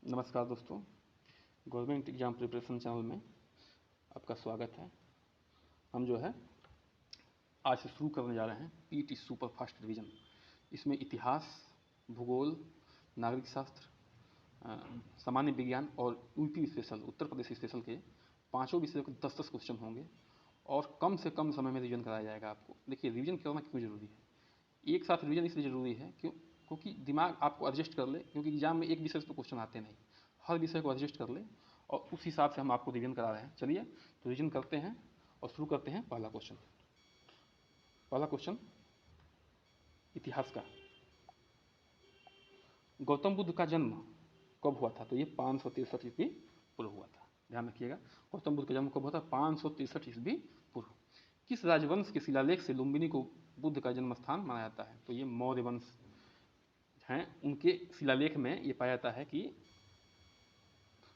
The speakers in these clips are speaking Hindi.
नमस्कार दोस्तों, गवर्नमेंट एग्ज़ाम प्रिपरेशन चैनल में आपका स्वागत है। हम जो है आज से शुरू करने जा रहे हैं पीटी सुपर फास्ट रिवीजन। इसमें इतिहास, भूगोल, नागरिक शास्त्र, सामान्य विज्ञान और UP special, Uttar Pradesh special के पाँचों विषयों के 10-10 क्वेश्चन होंगे और कम से कम समय में रिवीजन कराया जाएगा आपको। देखिए, रिवीजन करना क्यों ज़रूरी है? एक साथ रिवीजन इसलिए ज़रूरी है क्योंकि दिमाग आपको एडजस्ट कर ले, क्योंकि एग्जाम में एक विषय से तो क्वेश्चन आते नहीं, हर विषय को एडजस्ट कर ले और उस हिसाब से हम आपको रिवीजन करा रहे हैं। चलिए तो रिवीजन करते हैं और शुरू करते हैं पहला क्वेश्चन। पहला क्वेश्चन इतिहास का। गौतम बुद्ध का जन्म कब हुआ था? तो ये 563 ईस्वी पूर्व हुआ था। ध्यान रखिएगा, गौतम बुद्ध का जन्म कब हुआ था? 563 ईस्वी पूर्व। किस राजवंश के शिलालेख से लुम्बिनी को बुद्ध का जन्म स्थान माना जाता है? तो ये मौर्य वंश हैं, उनके शिलालेख में ये पाया जाता है कि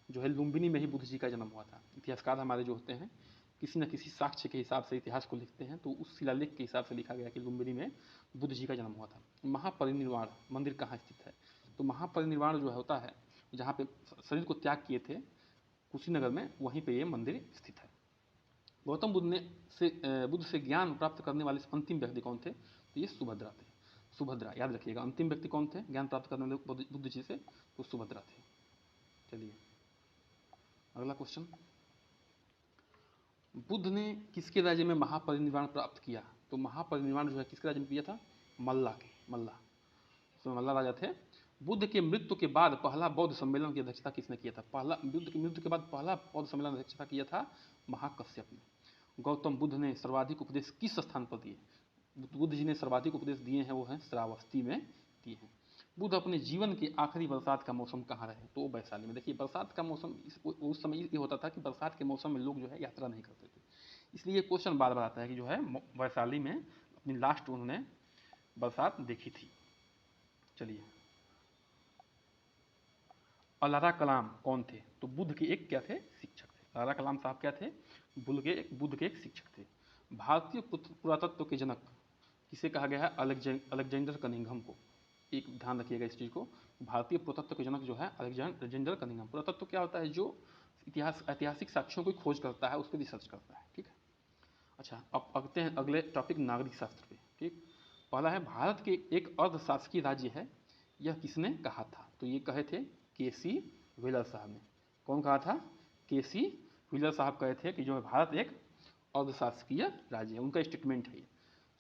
जो है लुम्बिनी में ही बुद्ध जी का जन्म हुआ था। इतिहासकार हमारे जो होते हैं किसी न किसी साक्ष्य के हिसाब से इतिहास को लिखते हैं, तो उस शिलालेख के हिसाब से लिखा गया कि लुम्बिनी में बुद्ध जी का जन्म हुआ था। महापरिनिर्वाण मंदिर कहाँ स्थित है? तो महापरिनिर्वाण जो होता है जहाँ पे शरीर को त्याग किए थे कुशीनगर में, वहीं पे ये मंदिर स्थित है। गौतम बुद्ध से ज्ञान प्राप्त करने वाले अंतिम व्यक्ति कौन थे? तो ये सुभद्रा थे। सुभद्रा, याद रखिएगा, अंतिम व्यक्ति कौन थे ज्ञान प्राप्त करने वाले बुद्ध जी से? तो सुभद्रा थे। चलिए अगला क्वेश्चन। बुद्ध ने किसके राज्य में महापरिनिर्वाण प्राप्त किया? तो महापरिनिर्वाण जो है किसके राज्य में किया था? मल्ला के। मल्ला, तो मल्ला राजा थे। बुद्ध के मृत्यु के बाद पहला बौद्ध सम्मेलन की अध्यक्षता किसने किया था? बुद्ध की मृत्यु के बाद पहला बौद्ध सम्मेलन की अध्यक्षता किया था महाकश्यप ने। गौतम बुद्ध ने सर्वाधिक उपदेश किस स्थान पर दिए? बुद्ध जी ने सर्वाधिक उपदेश दिए हैं वो हैं श्रावस्ती में दिए हैं। बुद्ध अपने जीवन के आखिरी बरसात का मौसम कहाँ रहे? तो वैशाली में। देखिए, बरसात का मौसम उस समय ये होता था कि बरसात के मौसम में लोग जो है यात्रा नहीं करते थे, इसलिए ये क्वेश्चन बार बार आता है कि जो है वैशाली में अपनी लास्ट उन्होंने बरसात देखी थी। चलिए, अलारा कलाम कौन थे? तो बुद्ध के एक क्या थे? शिक्षक थे। अलारा कलाम साहब क्या थे? बुद्ध के एक शिक्षक थे। भारतीय पुरातत्व के जनक किसे कहा गया है? अलेक्जेंडर कनिंघम को। एक ध्यान रखिएगा इस चीज़ को, भारतीय पुरातत्व के जनक जो है अलेक्जेंडर कनिंघम। पुरातत्व क्या होता है? जो ऐतिहासिक साक्ष्यों की खोज करता है, उस पर रिसर्च करता है। ठीक है। अच्छा, अब आते हैं अगले टॉपिक नागरिक शास्त्र पे। ठीक, पहला है भारत के एक अर्धशासकीय राज्य है, यह किसने कहा था? तो ये कहे थे केसी व्हीलर साहब ने। कौन कहा था? केसी व्हीलर साहब कहे थे कि जो है भारत एक अर्धशासकीय राज्य है। उनका स्टेटमेंट है ये।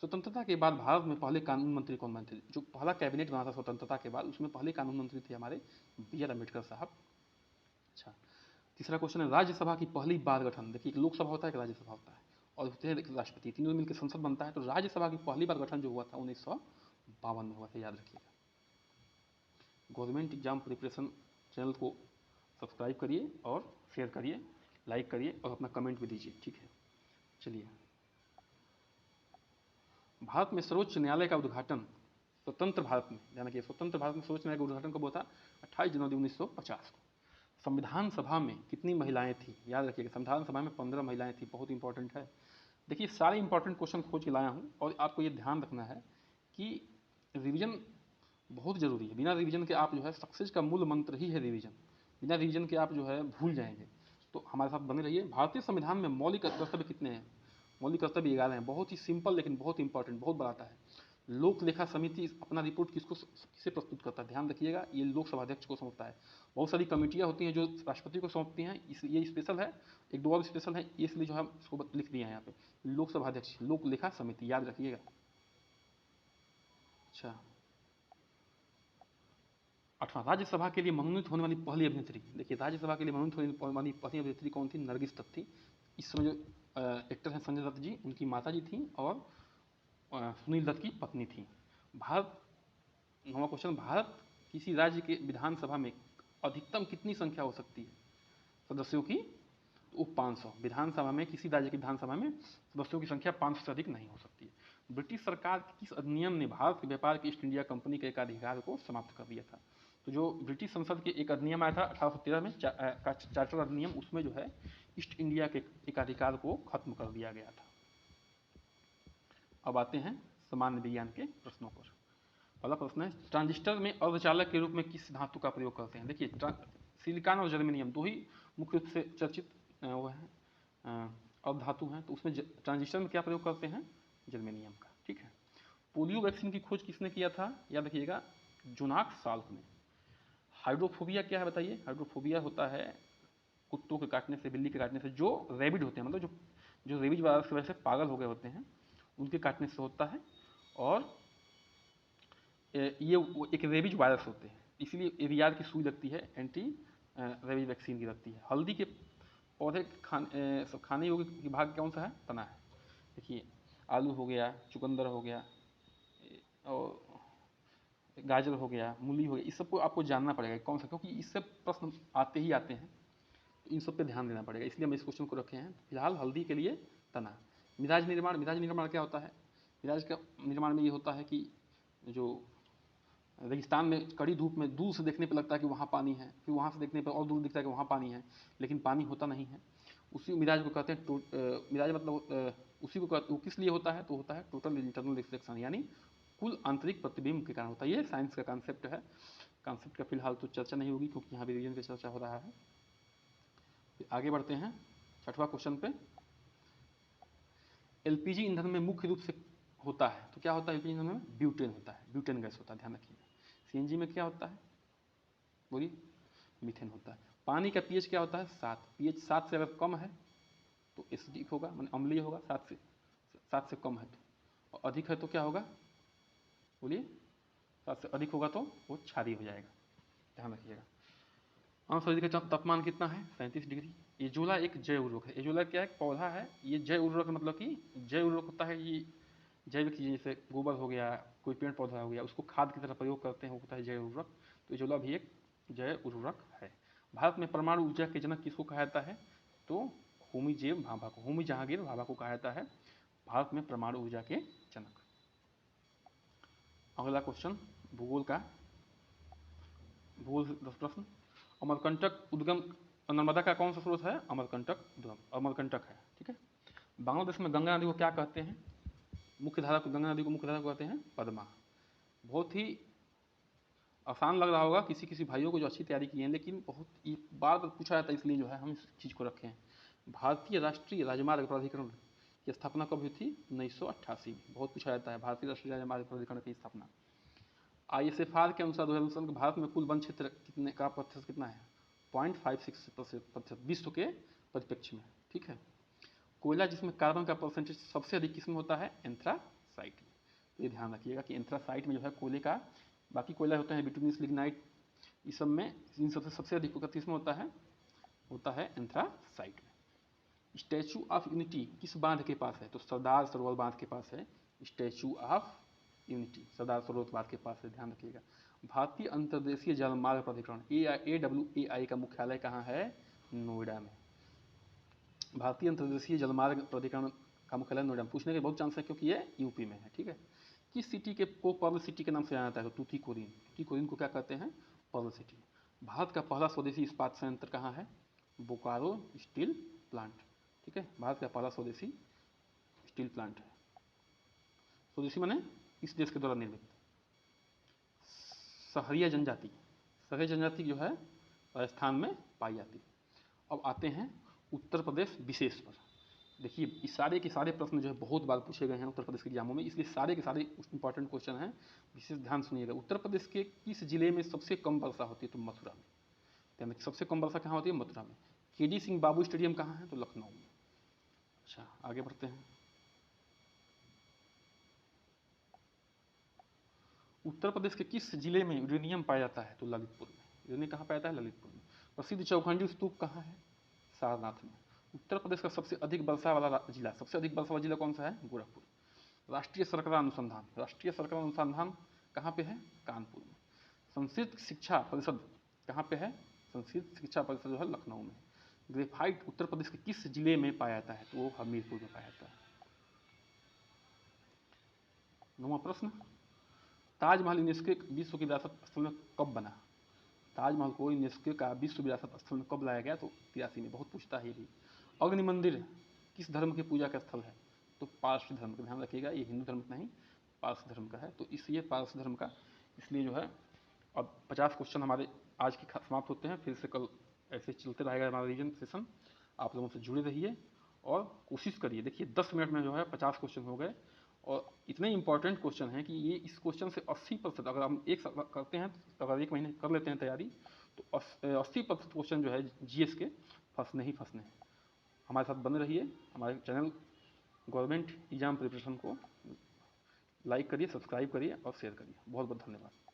स्वतंत्रता के बाद भारत में पहले कानून मंत्री कौन बने थे? जो पहला कैबिनेट बना था स्वतंत्रता के बाद, उसमें पहले कानून मंत्री थे हमारे बी.आर. अम्बेडकर साहब। अच्छा, तीसरा क्वेश्चन है राज्यसभा की पहली बार गठन। देखिए, एक लोकसभा होता है, एक राज्यसभा होता है, और होते हैं राष्ट्रपति, तीनों मिलकर संसद बनता है। तो राज्यसभा की पहली बार गठन जो हुआ था 1952 में हुआ था, याद रखिएगा। गवर्नमेंट एग्जाम प्रिपरेशन चैनल को सब्सक्राइब करिए और शेयर करिए, लाइक करिए और अपना कमेंट भी दीजिए। ठीक है। चलिए, भारत में सर्वोच्च न्यायालय का उद्घाटन स्वतंत्र भारत में, ध्यान रखिए, स्वतंत्र भारत में सर्वोच्च न्यायालय का उद्घाटन कब हुआ था? 28 जनवरी 1950 को। संविधान सभा में कितनी महिलाएं थी? याद रखिएगा, संविधान सभा में 15 महिलाएं थी। बहुत इंपॉर्टेंट है। देखिए, सारे इंपॉर्टेंट क्वेश्चन खोज के लाया हूँ और आपको ये ध्यान रखना है कि रिवीजन बहुत ज़रूरी है। बिना रिवीजन के आप जो है, सक्सेस का मूल मंत्र ही है रिवीजन। बिना रिवीजन के आप जो है भूल जाएंगे। तो हमारे साथ बने रहिए। भारतीय संविधान में मौलिक कर्तव्य कितने हैं? मौलिक कर्तव्य 11 हैं। बहुत ही सिंपल लेकिन बहुत इंपॉर्टेंट, बहुत बड़ा आता है। लोक लेखा समिति अपना रिपोर्ट किसे प्रस्तुत करता है? ध्यान रखिएगा, ये लोकसभा अध्यक्ष को सौंपता है। बहुत सारी कमेटियां होती हैं जो राष्ट्रपति को सौंपती हैं, ये स्पेशल है। एक दो और स्पेशल है, इसलिए जो है इसको लिख दिया है यहाँ पे, लोकसभा अध्यक्ष, लोक लेखा समिति, याद रखिएगा। अच्छा, 8वां, राज्यसभा के लिए मनोनीत होने वाली पहली अभिनेत्री। देखिए, राज्यसभा के लिए मनोनीत होने वाली पहली अभिनेत्री कौन थी? नरगिस दत्त थी। इस समय जो एक्टर हैं संजय दत्त जी, उनकी माता जी थी और सुनील दत्त की पत्नी थी। भारत, 9वां क्वेश्चन, भारत किसी राज्य के विधानसभा में अधिकतम कितनी संख्या हो सकती है सदस्यों की? तो 500। विधानसभा में, किसी राज्य की विधानसभा में सदस्यों की संख्या 500 से अधिक नहीं हो सकती है। ब्रिटिश सरकार के किस अधिनियम ने भारत के व्यापार की ईस्ट इंडिया कंपनी के एक अधिकार को समाप्त कर दिया था? तो जो ब्रिटिश संसद के एक अधिनियम आया था 1813 में, चार्टर अधिनियम, उसमें जो है ईस्ट इंडिया के एकाधिकार को खत्म कर दिया गया था। अब आते हैं सामान्य विज्ञान के प्रश्नों पर। पहला प्रश्न है, ट्रांजिस्टर में अर्धचालक के रूप में किस धातु का प्रयोग करते हैं? देखिए, सिलिकॉन और जर्मेनियम दो ही मुख्य रूप से चर्चित वो है अवधातु हैं। तो उसमें ट्रांजिस्टर में क्या प्रयोग करते हैं, जर्मेनियम का। ठीक है। पोलियो वैक्सीन की खोज किसने किया था, याद रखिएगा, जोनास साल्क ने। हाइड्रोफोबिया क्या है बताइए, हाइड्रोफोबिया होता है कुत्तों के काटने से, बिल्ली के काटने से, जो रेबिड होते हैं, मतलब जो रेबीज वायरस की वजह से पागल हो गए होते हैं, उनके काटने से होता है। और ये एक रेबीज वायरस होते हैं, इसलिए एवीआर की सुई लगती है, एंटी रेबीज वैक्सीन की लगती है। हल्दी के पौधे खाने योग्य भाग कौन सा है, तना है। देखिए आलू हो गया, चुकंदर हो गया, और गाजर हो गया, मूली हो गया, इस सबको आपको जानना पड़ेगा कौन सा, क्योंकि इससे प्रश्न आते ही आते हैं, तो इन सब पे ध्यान देना पड़ेगा, इसलिए हम इस क्वेश्चन को रखे हैं। फिलहाल हल्दी के लिए तना। मिजाज निर्माण क्या होता है, मिजाज का निर्माण में ये होता है कि जो रेगिस्तान में कड़ी धूप में दूर से देखने पर लगता है कि वहाँ पानी है, फिर वहाँ से देखने पर और दूर दिखता है कि वहाँ पानी है, लेकिन पानी होता नहीं है। उसी मिजाज को कहते हैं मिजाज, मतलब उसी को वो किस लिए होता है, तो होता है टोटल इंटरनल रिफ्लेक्शन, यानी कुल आंतरिक प्रतिबिंब के कारण होता है। ये साइंस का कॉन्सेप्ट है, कॉन्सेप्ट का फिलहाल तो चर्चा नहीं होगी क्योंकि यहाँ भी रीजन की चर्चा हो रहा है। आगे बढ़ते हैं 6वां क्वेश्चन पे। एलपीजी ईंधन में मुख्य रूप से होता है, तो क्या होता है एलपीजी ईंधन में, ब्यूटेन होता है, ब्यूटेन गैस होता है, ध्यान रखिएगा। सीएनजी में क्या होता है, बोलिए, मीथेन होता है। पानी का पीएच क्या होता है, 7। पीएच 7 से अगर कम है तो एसिडिक होगा, माने अम्लीय होगा, 7 से कम है तो, और अधिक है तो क्या होगा, बोलिए, 7 से अधिक होगा तो वो क्षारीय हो जाएगा, ध्यान रखिएगा। शरीर का तापमान कितना है, 37 डिग्री। एजोला एक जैव उर्वरक है। एजोला क्या है, पौधा है। ये जैव उर्वरक मतलब कि जैव उर्वरक होता है, ये जैविक चीज़, जैसे गोबर हो गया, कोई पेड़ पौधा हो गया, उसको खाद की तरह प्रयोग करते हैं, वो होता है जैव उर्वरक। तो एजोला भी एक जैव उर्वरक है। भारत में परमाणु ऊर्जा के जनक किसको कहा जाता है, तो होमी भाभा को, होमी जहांगीर भाभा को कहा जाता है भारत में परमाणु ऊर्जा के जनक। अगला क्वेश्चन भूगोल का, भूगोल 10 प्रश्न। अमरकंटक उद्गम नर्मदा का कौन सा स्रोत है, अमरकंटक उद्गम, अमरकंटक है। ठीक है। बांग्लादेश में गंगा नदी को क्या कहते हैं, मुख्य धारा को, गंगा नदी को मुख्य धारा को कहते हैं पद्मा। बहुत ही आसान लग रहा होगा किसी किसी भाइयों को जो अच्छी तैयारी की है, लेकिन बहुत बार पूछा जाता है, इसलिए जो है हम इस चीज़ को रखे हैं। भारतीय राष्ट्रीय राजमार्ग प्राधिकरण की स्थापना कब हुई थी, 1988 में। बहुत पूछा जाता है भारतीय राष्ट्रीय राजमार्ग प्राधिकरण की स्थापना। ISFR के अनुसार 2000 के भारत में कुल वन क्षेत्र कितने का प्रतिशत कितना है, 0.56% विश्व के परिप्रेक्ष्य में। ठीक है। कोयला जिसमें कार्बन का परसेंटेज सबसे अधिक किसमें होता है, एंथ्रासाइट में। तो ये ध्यान रखिएगा कि एंथ्रासाइट में जो है कोयले का, बाकी कोयला होते हैं बिटुमिनस, लिग्नाइट, इस सब में इन सबसे सबसे अधिक किसमें होता है एंथ्रासाइट में। स्टैचू ऑफ यूनिटी किस बांध के पास है, तो सरदार सरोवर बांध के पास है statue of unity, Sardar Sarovar बांध के पास है, ध्यान रखिएगा। भारतीय अंतर्देशीय जलमार्ग प्राधिकरण AWAI का मुख्यालय कहाँ है, नोएडा में। भारतीय अंतर्देशीय जलमार्ग प्राधिकरण का मुख्यालय नोएडा में। पूछने के बहुत चांस है क्योंकि ये यूपी में है। ठीक है। किस सिटी को पर्ल सिटी के नाम से जाना जाता है, तो टूटीकोरिन। टूटीकोरिन को क्या कहते हैं, पर्ल सिटी। भारत का पहला स्वदेशी इस्पात संयंत्र कहाँ है, बोकारो स्टील प्लांट। ठीक है। भारत का पहला स्वदेशी स्टील प्लांट है। स्वदेशी माने इस देश के द्वारा निर्मित। सहरिया जनजाति जो है राजस्थान में पाई जाती है। अब आते हैं उत्तर प्रदेश विशेष पर। देखिए इस सारे के सारे प्रश्न जो है बहुत बार पूछे गए हैं उत्तर प्रदेश के एग्जामों में, इसलिए सारे के सारे इंपॉर्टेंट क्वेश्चन हैं, विशेष ध्यान सुनिएगा। उत्तर प्रदेश के किस जिले में सबसे कम वर्षा होती है, तो मथुरा में। यानी सबसे कम वर्षा कहाँ होती है, मथुरा में। KD सिंह बाबू स्टेडियम कहाँ है, तो लखनऊ में। अच्छा आगे बढ़ते हैं। उत्तर प्रदेश के किस जिले में यूरेनियम पाया जाता है, तो ललितपुर में। यूरेनियम कहाँ पाया जाता है, ललितपुर में। प्रसिद्ध चौखंडी स्तूप कहाँ है, सारनाथ में। उत्तर प्रदेश का सबसे अधिक वर्षा वाला जिला कौन सा है, गोरखपुर। राष्ट्रीय शर्करा अनुसंधान कहाँ पे है, कानपुर में। संस्कृत शिक्षा परिषद कहाँ पे है, संस्कृत शिक्षा परिषद जो है लखनऊ में। ग्रेफाइट उत्तर प्रदेश के किस जिले में पाया जाता है, तो वो हमीरपुर में पाया जाता है। 9वां प्रश्न, ताजमहल यूनेस्को विश्व की विरासत स्थल में कब बना। ताजमहल को यूनेस्को का विश्व विरासत स्थल में कब लाया गया, तो 83 में। बहुत पूछता है ये भी। अग्नि मंदिर किस धर्म की पूजा का स्थल है, तो पारसी धर्म का। ध्यान रखिएगा ये हिंदू धर्म का नहीं, पारसी धर्म का है, तो इसलिए पारसी धर्म का, इसलिए जो है अब 50 क्वेश्चन हमारे आज की समाप्त होते हैं, फिर से कल ऐसे चलते रहेगा हमारा रिवीजन सेशन। आप लोगों से जुड़े रहिए और कोशिश करिए। देखिए 10 मिनट में जो है 50 क्वेश्चन हो गए और इतने इंपॉर्टेंट क्वेश्चन हैं कि ये इस क्वेश्चन से 80% अगर हम एक करते हैं, अगर एक महीने कर लेते हैं तैयारी, तो 80% क्वेश्चन जो है जीएस के फंसने ही फंसने हैं। हमारे साथ बने रहिए। हमारे चैनल गवर्नमेंट एग्जाम प्रिपरेशन को लाइक करिए, सब्सक्राइब करिए और शेयर करिए। बहुत बहुत धन्यवाद।